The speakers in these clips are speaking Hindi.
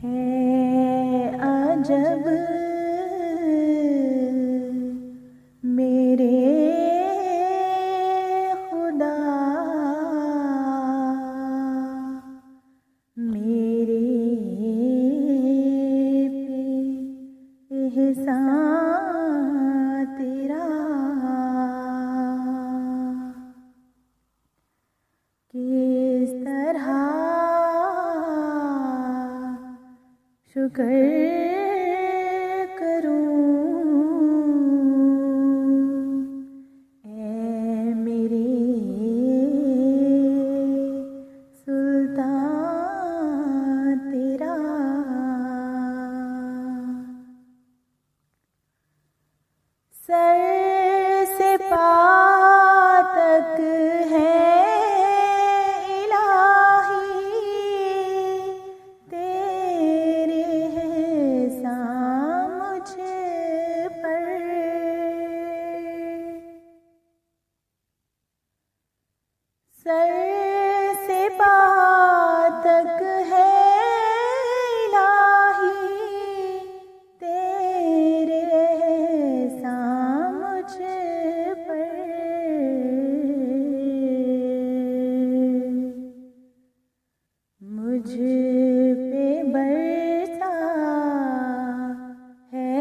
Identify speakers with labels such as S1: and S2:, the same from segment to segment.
S1: है अजब मेरे खुदा, मेरे पे एहसान तेरा, किस तरह शुक्र करूं ऐ मेरे सुल्तान तेरा। सर से पाँव तक है सर से पाँव तक है इलाही, तेरे एहसान मुझ पर। मुझ पे बरसा है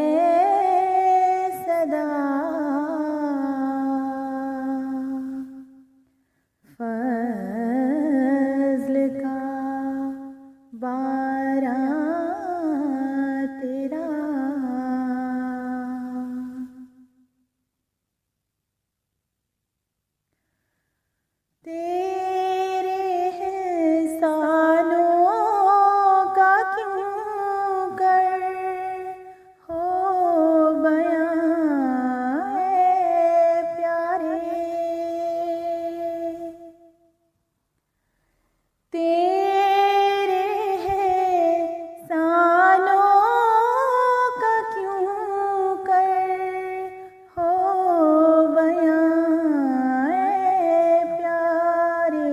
S1: सदा फज़्ल का बारां तेरा। तेरे एहसानों का क्यों कर हो बयां है प्यारे, तेरे एहसानों का क्यों कर हो बयां है प्यारे।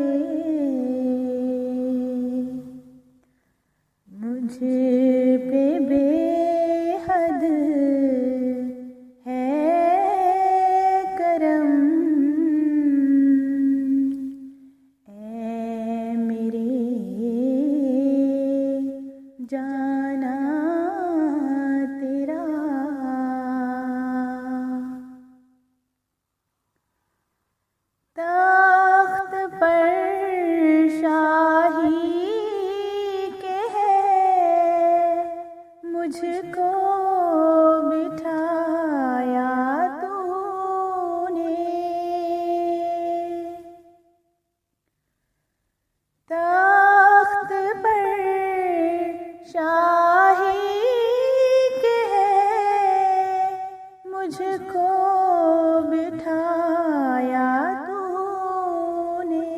S1: मुझे पे बेहद है करम, जाना तेरा। तख्त पर शाही के है मुझको बिठाया तूने, तख्त पर शाही के है मुझको बिठाया तूने।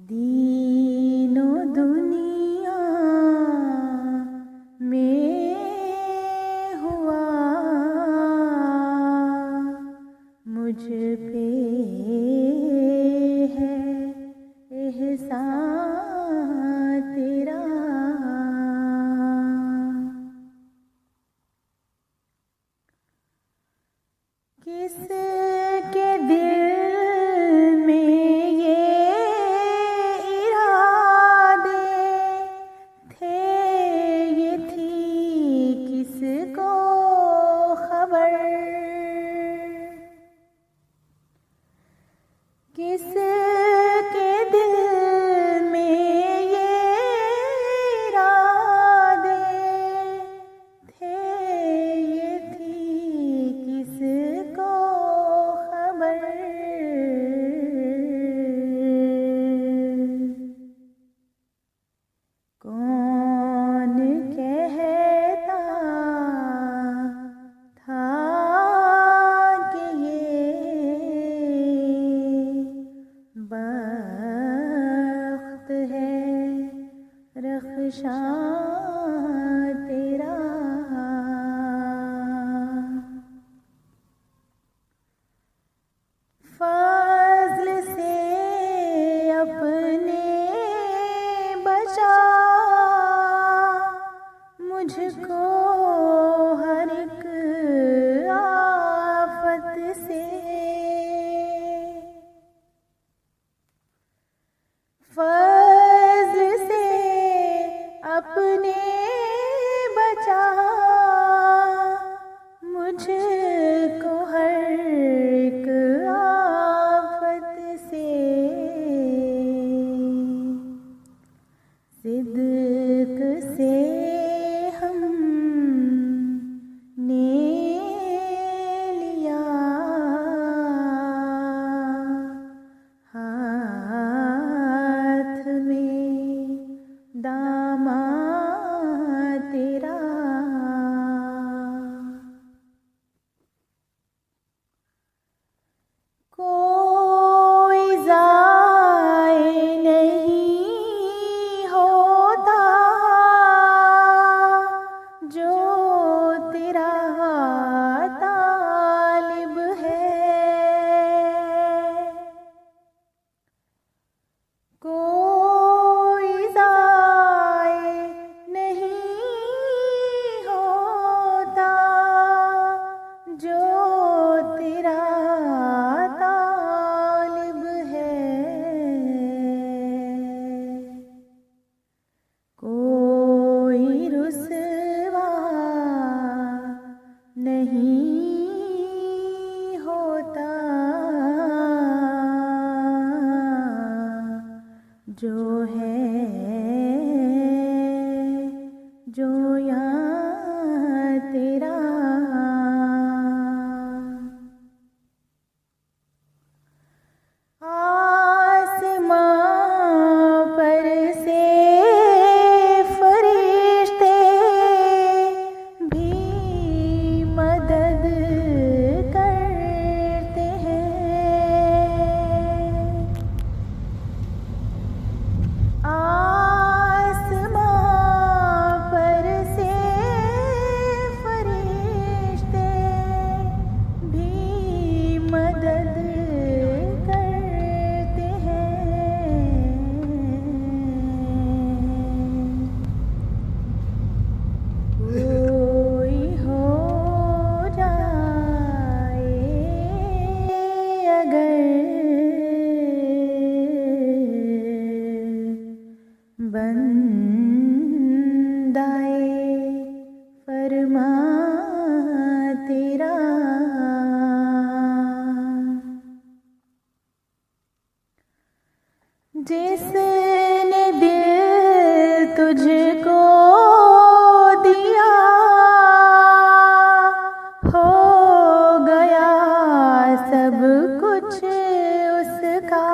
S1: दीनो दुनिया में हुआ मुझ पे है एहसान तेरा। किसके दिल में ये इरादे थे, ये थी किसको खबर। किसके दिल में ये इरादे थे, ये थी किसको खबर। कौन कहता था कि ये बख्त है रख्शां तेरा। फज़्ल से अपने फज़्ल से अपने बचा मुझको हर एक आफत से। सिद्क से हमने लिया हाथ में दामा तेरा। कोई ज़ाए नहीं होता जो तेरा तालिब है। कोई ज़ाए नहीं होता जो तेरा तालिब है। कोई रुसवा नहीं होता जो है जो यहाँ तेरा। आसमां पर से फरिश्ते भी मदद करते हैं। आसमां पर से फरिश्ते भी मदद करते हैं। कोई हो जाए अगर बंदाए फरमा तेरा। जिसने दिल तुझको दिया हो गया सब कुछ उसका।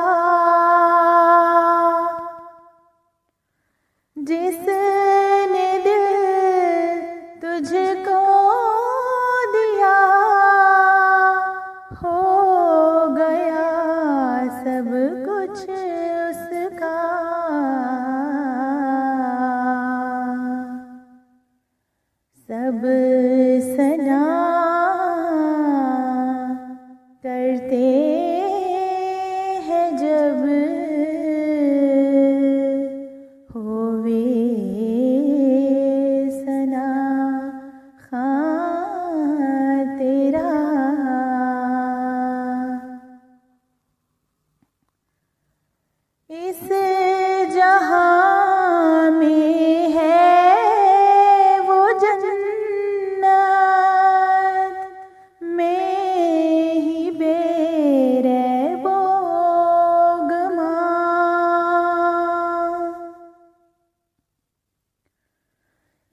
S1: जिसने दिल तुझको दिया हो गया सब कुछ उसका। सब सना करते हैं जब होवे सना खां तेरा। इस जहां में है वो जन्नत में ही बेरैबो गमा।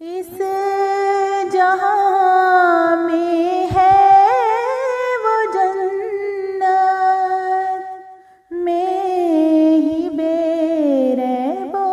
S1: इस जहां में है वो जन्नत में ही बेरैबो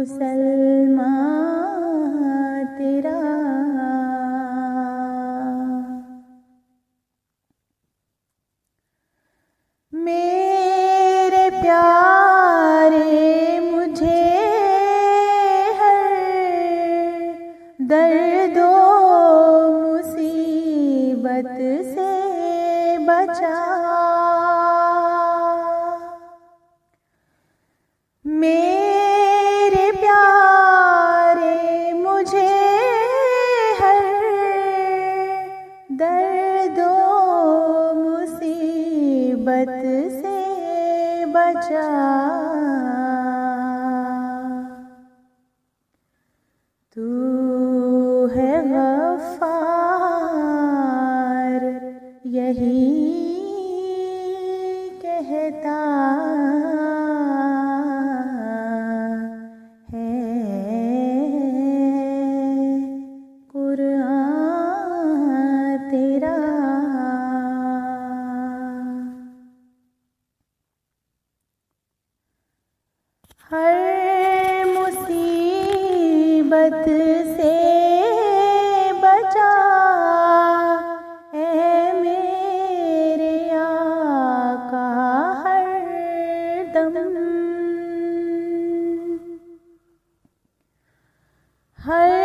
S1: मुसलमान तेरा। मेरे प्यारे मुझे हर दर्दो मुसीबत से बचा। मेरे प्यारे मुझे हर दर्दो मुसीबत से बचा। तू है गफ्फार यही कहता है कुरान तेरा। हर मुसीबत से बचा ऐ मेरे आका हर दम। हर